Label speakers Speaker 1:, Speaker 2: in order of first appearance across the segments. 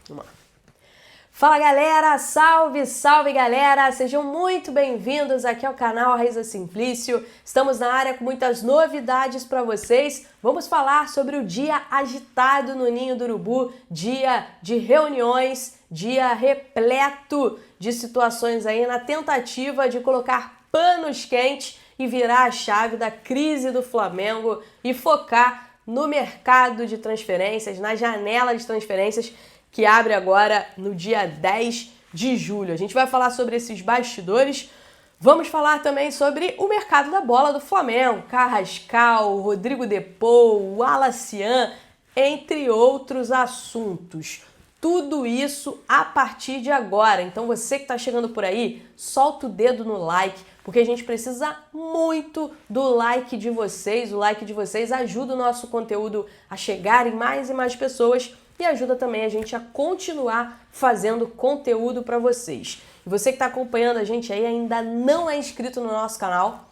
Speaker 1: Vamos lá. Fala galera, salve, salve galera, sejam muito bem-vindos aqui ao canal Raíza Simplício. Estamos na área com muitas novidades para vocês. Vamos falar sobre o dia agitado no Ninho do Urubu, dia de reuniões, dia repleto de situações aí na tentativa de colocar panos quentes e virar a chave da crise do Flamengo e focar no mercado de transferências, na janela de transferências que abre agora no dia 10 de julho. A gente vai falar sobre esses bastidores, vamos falar também sobre o mercado da bola do Flamengo, Carrascal, Rodrigo Depou, Wallacian, entre outros assuntos. Tudo isso a partir de agora. Então você que está chegando por aí, solta o dedo no like, porque a gente precisa muito do like de vocês. O like de vocês ajuda o nosso conteúdo a chegar em mais e mais pessoas e ajuda também a gente a continuar fazendo conteúdo para vocês. E você que está acompanhando a gente aí ainda não é inscrito no nosso canal,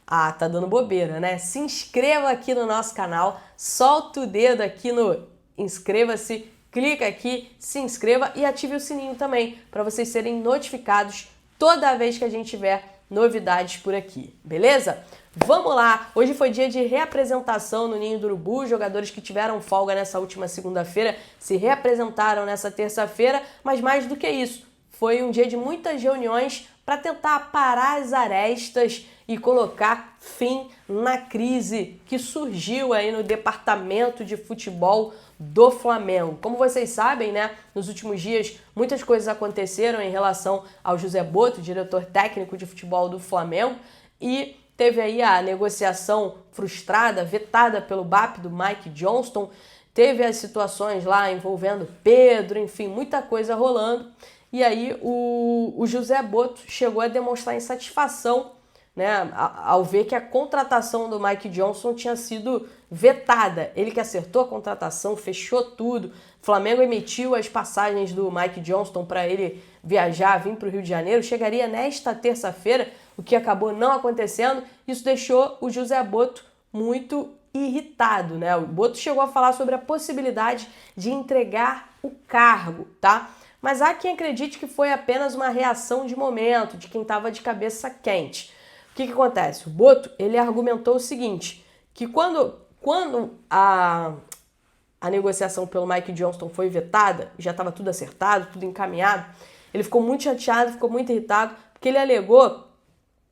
Speaker 1: tá dando bobeira, né? Se inscreva aqui no nosso canal, solta o dedo aqui no inscreva-se, clica aqui, se inscreva e ative o sininho também para vocês serem notificados toda vez que a gente tiver novidades por aqui, beleza? Vamos lá! Hoje foi dia de reapresentação no Ninho do Urubu, jogadores que tiveram folga nessa última segunda-feira se reapresentaram nessa terça-feira, mas mais do que isso, foi um dia de muitas reuniões para tentar parar as arestas e colocar fim na crise que surgiu aí no departamento de futebol do Flamengo. Como vocês sabem, né, nos últimos dias muitas coisas aconteceram em relação ao José Botto, diretor técnico de futebol do Flamengo, e teve aí a negociação frustrada, vetada pelo BAP do Mike Johnston, teve as situações lá envolvendo Pedro, enfim, muita coisa rolando. E aí o José Botto chegou a demonstrar insatisfação, né, ao ver que a contratação do Mike Johnston tinha sido vetada. Ele que acertou a contratação, fechou tudo. O Flamengo emitiu as passagens do Mike Johnston para ele viajar, vir para o Rio de Janeiro. Chegaria nesta terça-feira, o que acabou não acontecendo. Isso deixou o José Botto muito irritado, né? O Botto chegou a falar sobre a possibilidade de entregar o cargo, tá? Mas há quem acredite que foi apenas uma reação de momento, de quem estava de cabeça quente. O que acontece? O Botto, ele argumentou o seguinte, que quando a negociação pelo Mike Johnston foi vetada, já estava tudo acertado, tudo encaminhado, ele ficou muito chateado, ficou muito irritado, porque ele alegou,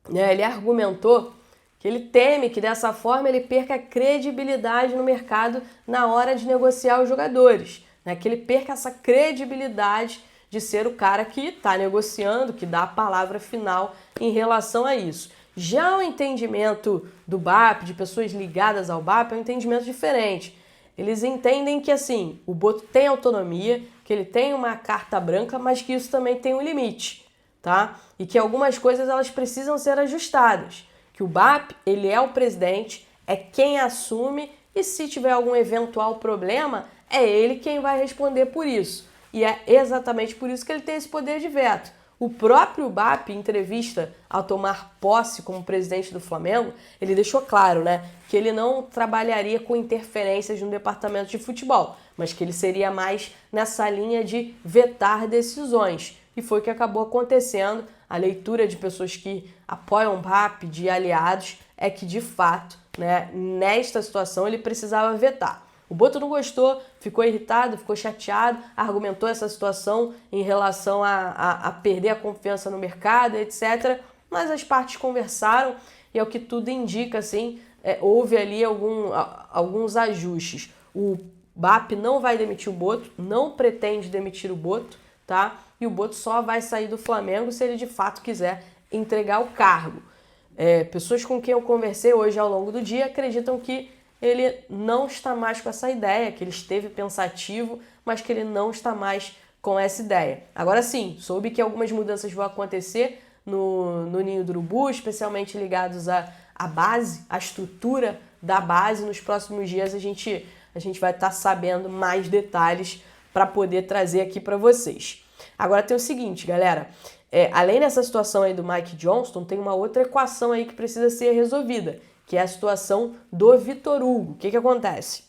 Speaker 1: né, ele argumentou que ele teme que dessa forma ele perca a credibilidade no mercado na hora de negociar os jogadores, né, que ele perca essa credibilidade de ser o cara que está negociando, que dá a palavra final em relação a isso. Já o entendimento do BAP, de pessoas ligadas ao BAP, é um entendimento diferente. Eles entendem que, assim, o Botto tem autonomia, que ele tem uma carta branca, mas que isso também tem um limite, tá? E que algumas coisas elas precisam ser ajustadas. Que o BAP, ele é o presidente, é quem assume e se tiver algum eventual problema, é ele quem vai responder por isso. E é exatamente por isso que ele tem esse poder de veto. O próprio BAP, em entrevista ao tomar posse como presidente do Flamengo, ele deixou claro, né, que ele não trabalharia com interferências no departamento de futebol, mas que ele seria mais nessa linha de vetar decisões. E foi o que acabou acontecendo. A leitura de pessoas que apoiam o BAP, de aliados, é que de fato, né, nesta situação ele precisava vetar. O Botto não gostou, ficou irritado, ficou chateado, argumentou essa situação em relação a perder a confiança no mercado, etc. Mas as partes conversaram e, ao que tudo indica, assim, houve ali alguns ajustes. O BAP não vai demitir o Botto, não pretende demitir o Botto, tá? E o Botto só vai sair do Flamengo se ele de fato quiser entregar o cargo. Pessoas com quem eu conversei hoje ao longo do dia acreditam que ele não está mais com essa ideia, que ele esteve pensativo, mas que ele não está mais com essa ideia. Agora sim, soube que algumas mudanças vão acontecer no Ninho do Urubu, especialmente ligados à base, à estrutura da base. Nos próximos dias a gente vai estar sabendo mais detalhes para poder trazer aqui para vocês. Agora tem o seguinte, galera, além dessa situação aí do Mike Johnston, tem uma outra equação aí que precisa ser resolvida, que é a situação do Vitor Hugo. O que acontece?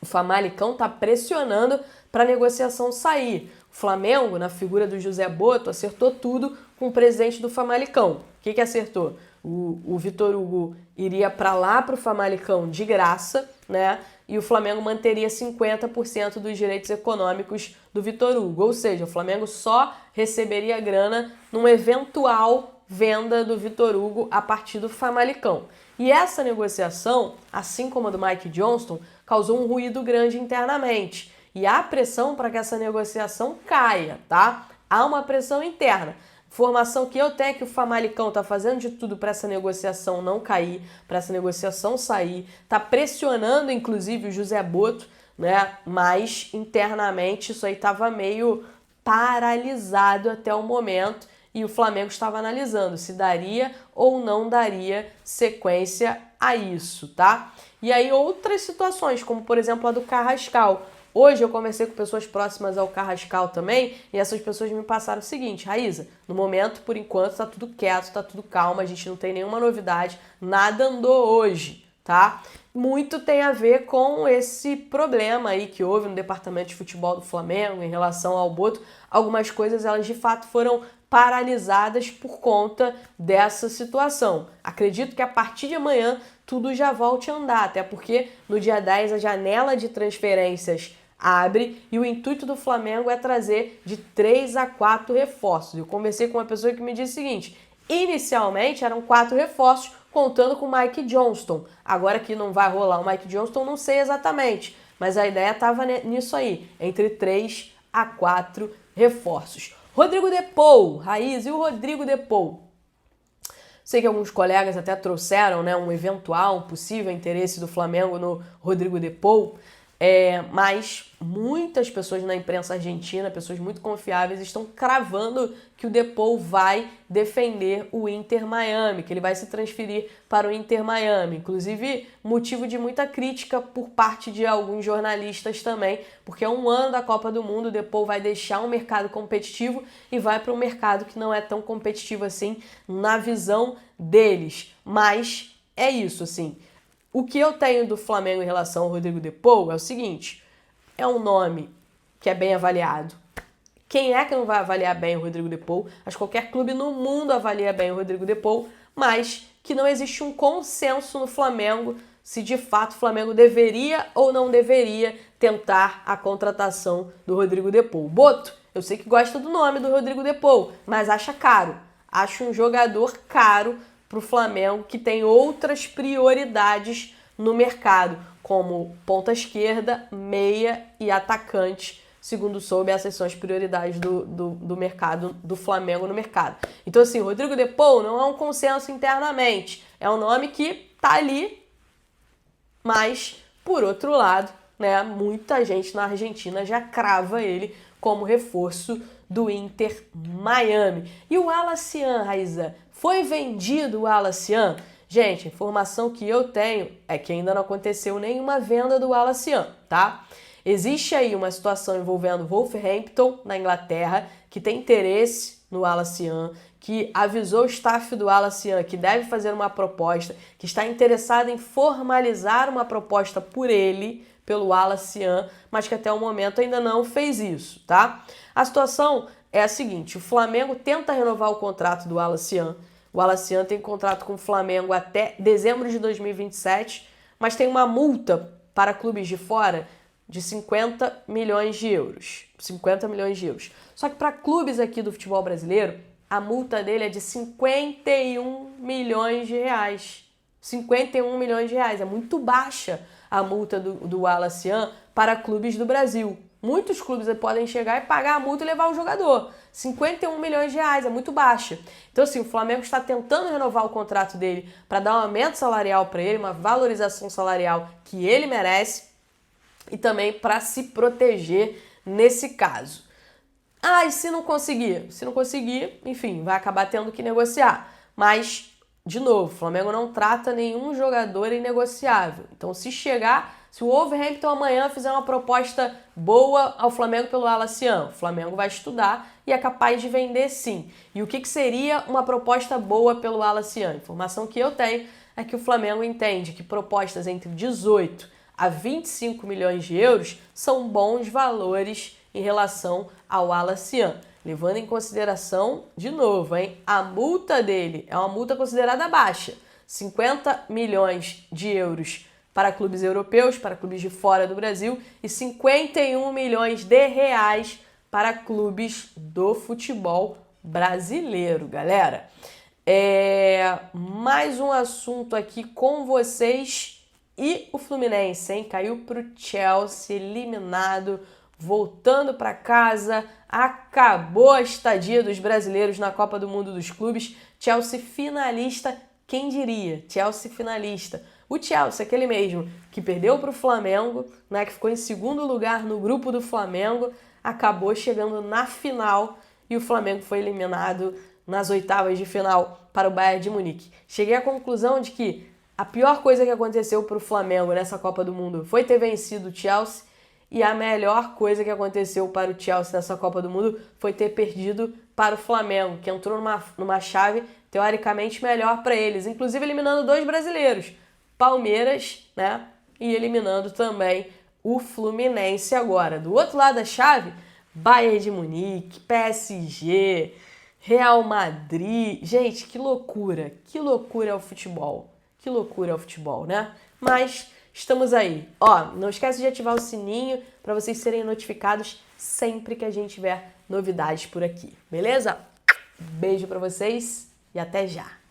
Speaker 1: O Famalicão está pressionando para a negociação sair. O Flamengo, na figura do José Botto, acertou tudo com o presidente do Famalicão. O que acertou? O Vitor Hugo iria para lá para o Famalicão de graça, né? E o Flamengo manteria 50% dos direitos econômicos do Vitor Hugo. Ou seja, o Flamengo só receberia grana numa eventual venda do Vitor Hugo a partir do Famalicão. E essa negociação, assim como a do Mike Johnston, causou um ruído grande internamente. E há pressão para que essa negociação caia, tá? Há uma pressão interna. Informação que eu tenho é que o Famalicão está fazendo de tudo para essa negociação não cair, para essa negociação sair, está pressionando inclusive o José Botto, né? Mas internamente isso aí estava meio paralisado até o momento e o Flamengo estava analisando se daria ou não daria sequência a isso, tá? E aí outras situações, como por exemplo a do Carrascal. Hoje eu conversei com pessoas próximas ao Carrascal também e essas pessoas me passaram o seguinte: Raíza, no momento, por enquanto, tá tudo quieto, tá tudo calmo, a gente não tem nenhuma novidade, nada andou hoje, tá? Muito tem a ver com esse problema aí que houve no departamento de futebol do Flamengo em relação ao Botto. Algumas coisas, elas de fato foram paralisadas por conta dessa situação. Acredito que a partir de amanhã tudo já volte a andar, até porque no dia 10 a janela de transferências abre e o intuito do Flamengo é trazer de 3 a 4 reforços. Eu conversei com uma pessoa que me disse o seguinte: inicialmente eram 4 reforços contando com o Mike Johnston. Agora que não vai rolar o Mike Johnston, não sei exatamente, mas a ideia estava nisso aí, entre 3 a 4 reforços. Rodrigo De Paul, Raiz, e o Rodrigo De Paul? Sei que alguns colegas até trouxeram, né, um possível interesse do Flamengo no Rodrigo De Paul, mas muitas pessoas na imprensa argentina, pessoas muito confiáveis, estão cravando que o De Paul vai defender o Inter Miami, que ele vai se transferir para o Inter Miami. Inclusive, motivo de muita crítica por parte de alguns jornalistas também, porque é um ano da Copa do Mundo, o De Paul vai deixar um mercado competitivo e vai para um mercado que não é tão competitivo assim na visão deles. Mas é isso, assim. O que eu tenho do Flamengo em relação ao Rodrigo De Paul é o seguinte: é um nome que é bem avaliado. Quem é que não vai avaliar bem o Rodrigo De Paul? Acho que qualquer clube no mundo avalia bem o Rodrigo De Paul, mas que não existe um consenso no Flamengo se de fato o Flamengo deveria ou não deveria tentar a contratação do Rodrigo De Paul. Botto, eu sei que gosta do nome do Rodrigo De Paul, mas acha caro. Acho um jogador caro para o Flamengo, que tem outras prioridades no mercado, como ponta esquerda, meia e atacante. Segundo soube, essas são as prioridades do mercado, do Flamengo no mercado. Então, assim, o Rodrigo De Paul não é um consenso internamente. É um nome que tá ali, mas, por outro lado, né, muita gente na Argentina já crava ele como reforço do Inter Miami. E o Alacian, Raíza, foi vendido o Alacian? Gente, a informação que eu tenho é que ainda não aconteceu nenhuma venda do Alacian, tá? Existe aí uma situação envolvendo Wolverhampton, na Inglaterra, que tem interesse no Alacian, que avisou o staff do Alacian que deve fazer uma proposta, que está interessado em formalizar uma proposta por ele, pelo Alacian, mas que até o momento ainda não fez isso, tá? A situação é a seguinte: o Flamengo tenta renovar o contrato do Alacian. O Alacian tem contrato com o Flamengo até dezembro de 2027, mas tem uma multa para clubes de fora de 50 milhões de euros. 50 milhões de euros. Só que para clubes aqui do futebol brasileiro, a multa dele é de 51 milhões de reais. 51 milhões de reais. É muito baixa a multa do Alacian para clubes do Brasil. Muitos clubes podem chegar e pagar a multa e levar o jogador. 51 milhões de reais, é muito baixa. Então, assim, o Flamengo está tentando renovar o contrato dele para dar um aumento salarial para ele, uma valorização salarial que ele merece e também para se proteger nesse caso. Ah, e se não conseguir? Se não conseguir, enfim, vai acabar tendo que negociar. Mas, de novo, o Flamengo não trata nenhum jogador inegociável. Então, se o Wolverhampton amanhã fizer uma proposta boa ao Flamengo pelo Alacian, o Flamengo vai estudar e é capaz de vender sim. E o que seria uma proposta boa pelo Alacian? A informação que eu tenho é que o Flamengo entende que propostas entre 18 a 25 milhões de euros são bons valores em relação ao Al-Nassr, levando em consideração, de novo, hein, a multa dele é uma multa considerada baixa, 50 milhões de euros para clubes europeus, para clubes de fora do Brasil, e 51 milhões de reais para clubes do futebol brasileiro, galera. Mais um assunto aqui com vocês e o Fluminense, hein? Caiu para o Chelsea, eliminado, voltando para casa, acabou a estadia dos brasileiros na Copa do Mundo dos Clubes, Chelsea finalista, quem diria? Chelsea finalista. O Chelsea, aquele mesmo que perdeu para o Flamengo, né, que ficou em segundo lugar no grupo do Flamengo, acabou chegando na final e o Flamengo foi eliminado nas oitavas de final para o Bayern de Munique. Cheguei à conclusão de que a pior coisa que aconteceu para o Flamengo nessa Copa do Mundo foi ter vencido o Chelsea e a melhor coisa que aconteceu para o Chelsea nessa Copa do Mundo foi ter perdido para o Flamengo, que entrou numa chave teoricamente melhor para eles, inclusive eliminando 2 brasileiros, Palmeiras, né, e eliminando também o Fluminense agora. Do outro lado da chave, Bayern de Munique, PSG, Real Madrid. Gente, que loucura é o futebol. Que loucura é o futebol, né? Mas estamos aí. Ó, não esquece de ativar o sininho para vocês serem notificados sempre que a gente tiver novidades por aqui, beleza? Beijo para vocês e até já.